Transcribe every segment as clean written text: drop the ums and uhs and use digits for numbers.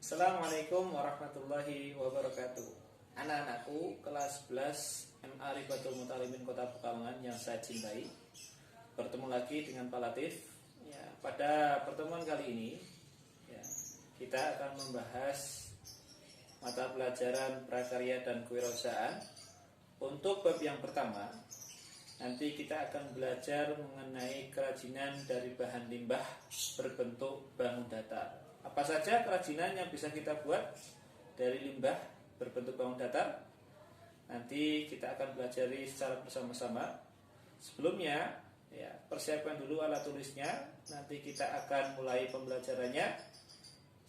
Assalamualaikum warahmatullahi wabarakatuh. Anak-anakku kelas 11 MA Ribatul Mutalimin Kota Pekalongan yang saya cintai, bertemu lagi dengan Pak Latif. Pada pertemuan kali ini kita akan membahas mata pelajaran prakarya dan kewirausahaan. Untuk bab yang pertama, nanti kita akan belajar mengenai kerajinan dari bahan limbah berbentuk bangun datar. Apa saja kerajinan yang bisa kita buat dari limbah berbentuk bangun datar? Nanti kita akan pelajari secara bersama-sama. Sebelumnya, persiapkan dulu alat tulisnya. Nanti kita akan mulai pembelajarannya.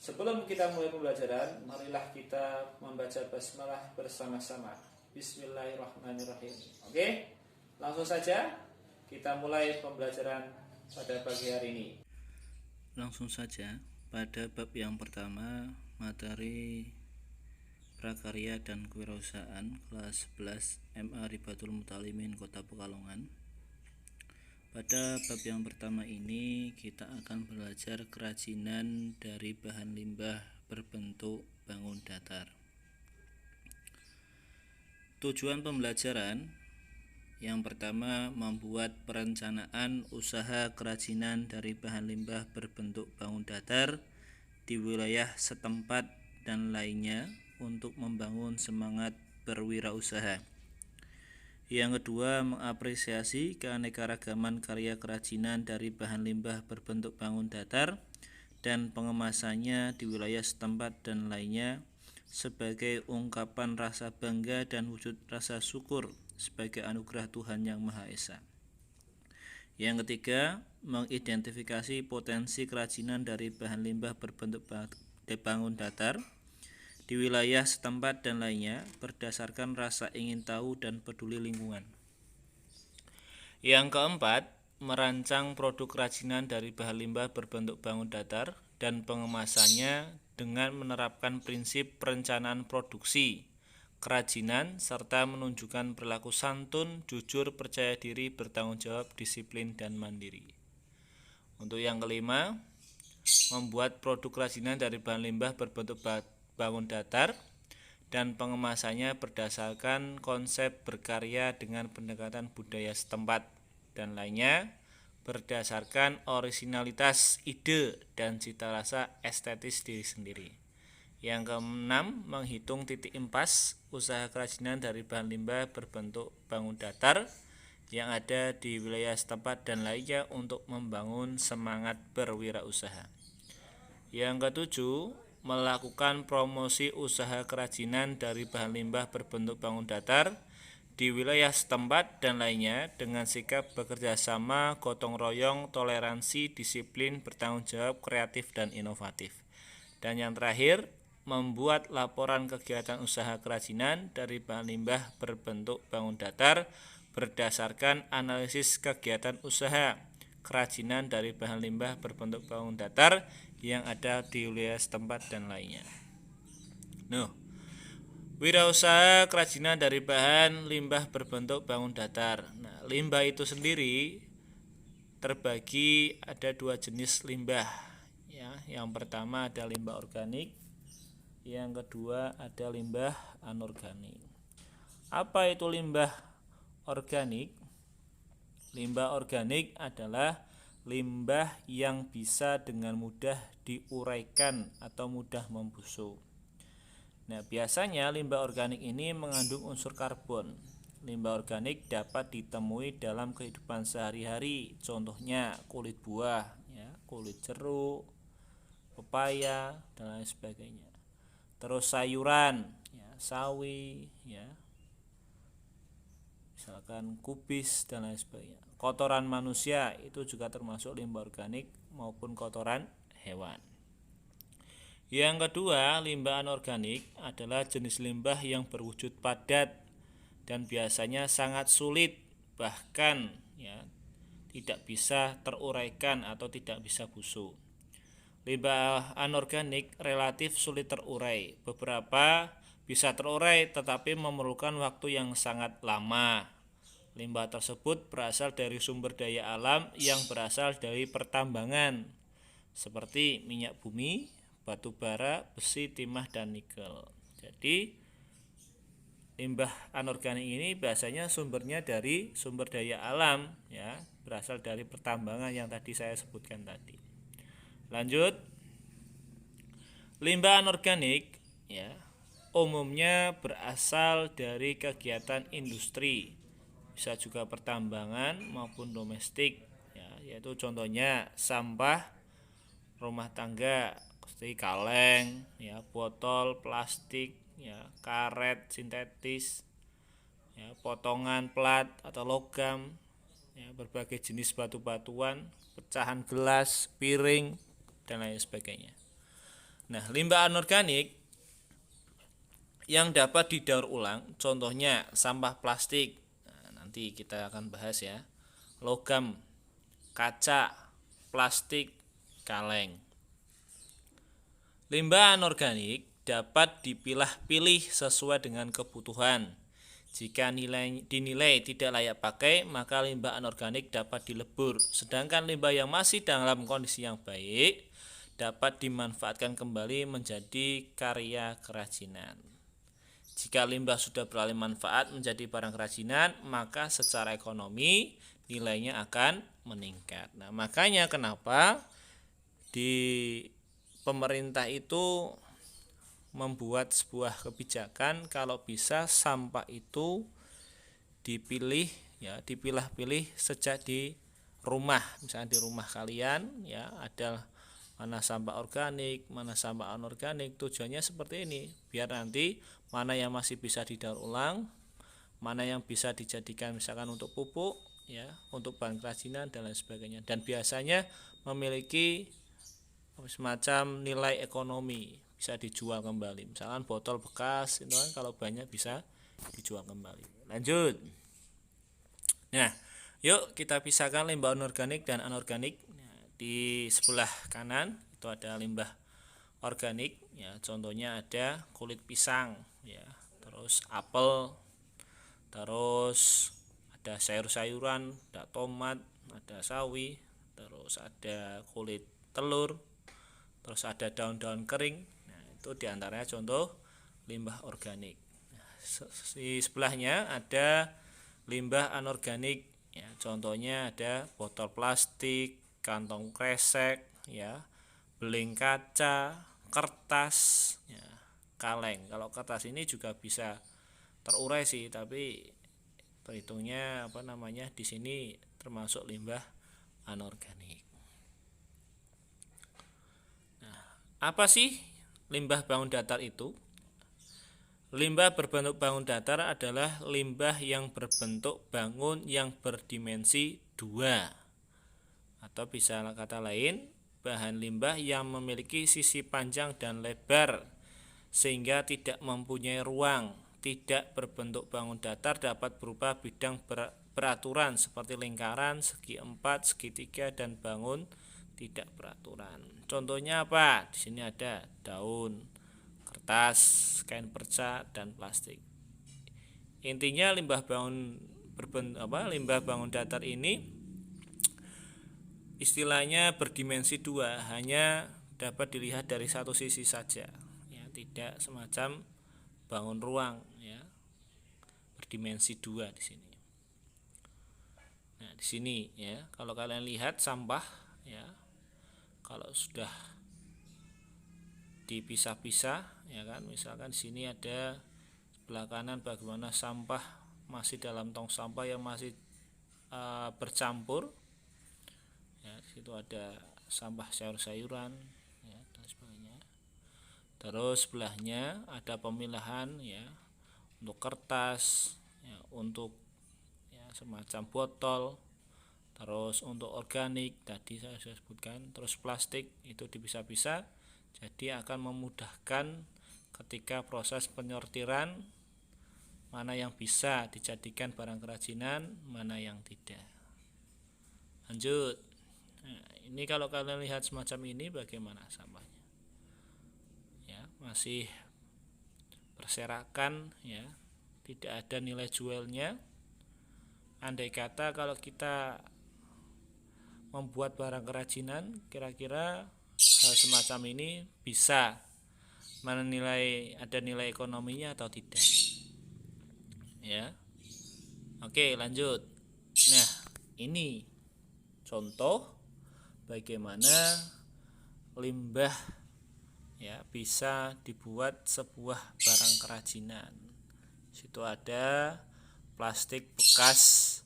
Sebelum kita mulai pembelajaran, marilah kita membaca basmalah bersama-sama. Bismillahirrahmanirrahim. Oke, langsung saja kita mulai pembelajaran pada pagi hari ini. Langsung saja. Pada bab yang pertama, materi prakarya dan kewirausahaan kelas 11 MA Ribatul Mutalimin Kota Pekalongan. Pada bab yang pertama ini kita akan belajar kerajinan dari bahan limbah berbentuk bangun datar. Tujuan pembelajaran yang pertama, membuat perencanaan usaha kerajinan dari bahan limbah berbentuk bangun datar di wilayah setempat dan lainnya untuk membangun semangat berwirausaha. Yang kedua, mengapresiasi keanekaragaman karya kerajinan dari bahan limbah berbentuk bangun datar dan pengemasannya di wilayah setempat dan lainnya sebagai ungkapan rasa bangga dan wujud rasa syukur sebagai anugerah Tuhan Yang Maha Esa. Yang ketiga, mengidentifikasi potensi kerajinan dari bahan limbah berbentuk bangun datar di wilayah setempat dan lainnya berdasarkan rasa ingin tahu dan peduli lingkungan. Yang keempat, merancang produk kerajinan dari bahan limbah berbentuk bangun datar dan pengemasannya dengan menerapkan prinsip perencanaan produksi kerajinan serta menunjukkan perilaku santun, jujur, percaya diri, bertanggung jawab, disiplin, dan mandiri. Untuk yang kelima, membuat produk kerajinan dari bahan limbah berbentuk bangun datar dan pengemasannya berdasarkan konsep berkarya dengan pendekatan budaya setempat dan lainnya berdasarkan orisinalitas ide dan cita rasa estetis diri sendiri. Yang keenam, menghitung titik impas usaha kerajinan dari bahan limbah berbentuk bangun datar yang ada di wilayah setempat dan lainnya untuk membangun semangat berwirausaha. Yang ketujuh, melakukan promosi usaha kerajinan dari bahan limbah berbentuk bangun datar di wilayah setempat dan lainnya dengan sikap bekerja sama, gotong royong, toleransi, disiplin, bertanggung jawab, kreatif, dan inovatif. Dan yang terakhir, membuat laporan kegiatan usaha kerajinan dari bahan limbah berbentuk bangun datar berdasarkan analisis kegiatan usaha kerajinan dari bahan limbah berbentuk bangun datar yang ada di wilayah setempat dan lainnya. Wirausaha kerajinan dari bahan limbah berbentuk bangun datar. Limbah itu sendiri terbagi ada dua jenis limbah. Yang pertama ada limbah organik. Yang kedua ada limbah anorganik. Apa itu limbah organik? Limbah organik adalah limbah yang bisa dengan mudah diuraikan atau mudah membusuk. Biasanya limbah organik ini mengandung unsur karbon. Limbah organik dapat ditemui dalam kehidupan sehari-hari. Contohnya kulit buah, kulit jeruk, pepaya, dan lain sebagainya. Terus sayuran, sawi, misalkan kubis dan lain sebagainya. Kotoran manusia itu juga termasuk limbah organik maupun kotoran hewan. Yang kedua, limbah anorganik adalah jenis limbah yang berwujud padat dan biasanya sangat sulit, bahkan tidak bisa teruraikan atau tidak bisa busuk. Limbah anorganik relatif sulit terurai. Beberapa bisa terurai tetapi memerlukan waktu yang sangat lama. Limbah tersebut berasal dari sumber daya alam yang berasal dari pertambangan seperti minyak bumi, batu bara, besi, timah, dan nikel. Jadi limbah anorganik ini biasanya sumbernya dari sumber daya alam, ya, berasal dari pertambangan yang tadi saya sebutkan tadi. Lanjut, limbah anorganik, ya, umumnya berasal dari kegiatan industri, bisa juga pertambangan maupun domestik, ya, yaitu contohnya sampah rumah tangga seperti kaleng, ya, botol plastik, ya, karet sintetis, ya, potongan plat atau logam, ya, berbagai jenis batu-batuan, pecahan gelas, piring, dan lain sebagainya. Nah, limbah anorganik yang dapat didaur ulang, contohnya sampah plastik. Nah, nanti kita akan bahas ya. Logam, kaca, plastik, kaleng. Limbah anorganik dapat dipilah-pilih sesuai dengan kebutuhan. Jika dinilai tidak layak pakai, maka limbah anorganik dapat dilebur. Sedangkan limbah yang masih dalam kondisi yang baik dapat dimanfaatkan kembali menjadi karya kerajinan. Jika limbah sudah beralih manfaat menjadi barang kerajinan, maka secara ekonomi nilainya akan meningkat. Nah, makanya kenapa di pemerintah itu membuat sebuah kebijakan kalau bisa sampah itu dipilih, ya, dipilah-pilih sejak di rumah. Misalnya di rumah kalian, ya, ada mana sampah organik, mana sampah anorganik. Tujuannya seperti ini, biar nanti mana yang masih bisa didaur ulang, mana yang bisa dijadikan misalkan untuk pupuk, ya, untuk bahan kerajinan dan lain sebagainya. Dan biasanya memiliki semacam nilai ekonomi, bisa dijual kembali. Misalkan botol bekas itu kan kalau banyak bisa dijual kembali. Lanjut. Nah, yuk kita pisahkan limbah anorganik dan anorganik. Nah, di sebelah kanan itu ada limbah organik, ya, contohnya ada kulit pisang, ya, terus apel, terus ada sayur-sayuran, ada tomat, ada sawi, terus ada kulit telur, terus ada daun-daun kering. Nah, itu diantaranya contoh limbah organik. Nah, di sebelahnya ada limbah anorganik, ya, contohnya ada botol plastik, kantong kresek, ya, beling kaca, kertas, ya, kaleng. Kalau kertas ini juga bisa terurai sih, tapi perhitungnya di sini termasuk limbah anorganik. Apa sih limbah bangun datar itu? Limbah berbentuk bangun datar adalah limbah yang berbentuk bangun yang berdimensi 2. Atau bisa kata lain, bahan limbah yang memiliki sisi panjang dan lebar sehingga tidak mempunyai ruang. Tidak berbentuk bangun datar dapat berupa bidang beraturan seperti lingkaran, segi 4, segitiga, dan bangun tidak beraturan. Contohnya apa? Di sini ada daun, kertas, kain perca, dan plastik. Intinya limbah bangun datar ini istilahnya berdimensi 2, hanya dapat dilihat dari satu sisi saja, ya, tidak semacam bangun ruang, ya, berdimensi 2 di sini. Nah, di sini, ya, kalau kalian lihat sampah, ya, kalau sudah dipisah-pisah, ya kan, misalkan di sini ada sebelah kanan bagaimana sampah masih dalam tong sampah yang masih bercampur, ya, di situ ada sampah sayur-sayuran, ya, dan sebagainya. Terus sebelahnya ada pemilahan, ya, untuk kertas, ya, untuk, ya, semacam botol. Terus untuk organik tadi saya sudah sebutkan, terus plastik itu dipisah-pisah, jadi akan memudahkan ketika proses penyortiran mana yang bisa dijadikan barang kerajinan, mana yang tidak. Lanjut. Nah, ini kalau kalian lihat semacam ini bagaimana sampahnya? Ya, masih berserakan, ya, tidak ada nilai jualnya. Andai kata kalau kita membuat barang kerajinan, kira-kira hal semacam ini bisa menilai ada nilai ekonominya atau tidak. Ya. Oke, lanjut. Nah, ini contoh bagaimana limbah ya bisa dibuat sebuah barang kerajinan. Situ ada plastik bekas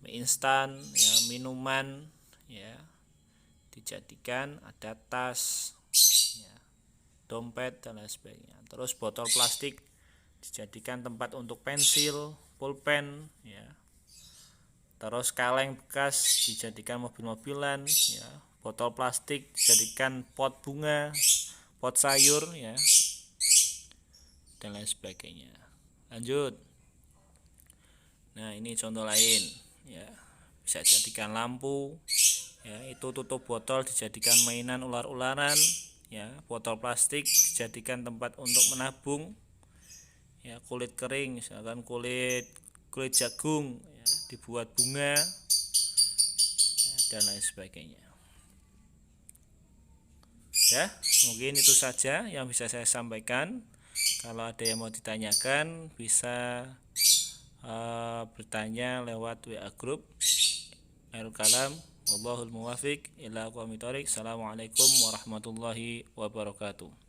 mie instan, ya, minuman, ya, dijadikan ada tas, ya, dompet dan lain sebagainya. Terus botol plastik dijadikan tempat untuk pensil, pulpen, ya. Terus kaleng bekas dijadikan mobil-mobilan, ya. Botol plastik dijadikan pot bunga, pot sayur, ya, dan lain sebagainya. Lanjut. Nah, ini contoh lain, ya. Bisa jadikan lampu, ya. Itu tutup botol dijadikan mainan ular-ularan, ya. Botol plastik dijadikan tempat untuk menabung, ya. Kulit kering, misalkan kulit jagung, ya, dibuat bunga, ya, dan lain sebagainya. Ya, mungkin itu saja yang bisa saya sampaikan. Kalau ada yang mau ditanyakan bisa bertanya lewat WA group. Akhirul kalam, wallahul muwafiq ila aqwamit thoriq. Assalamualaikum warahmatullahi wabarakatuh.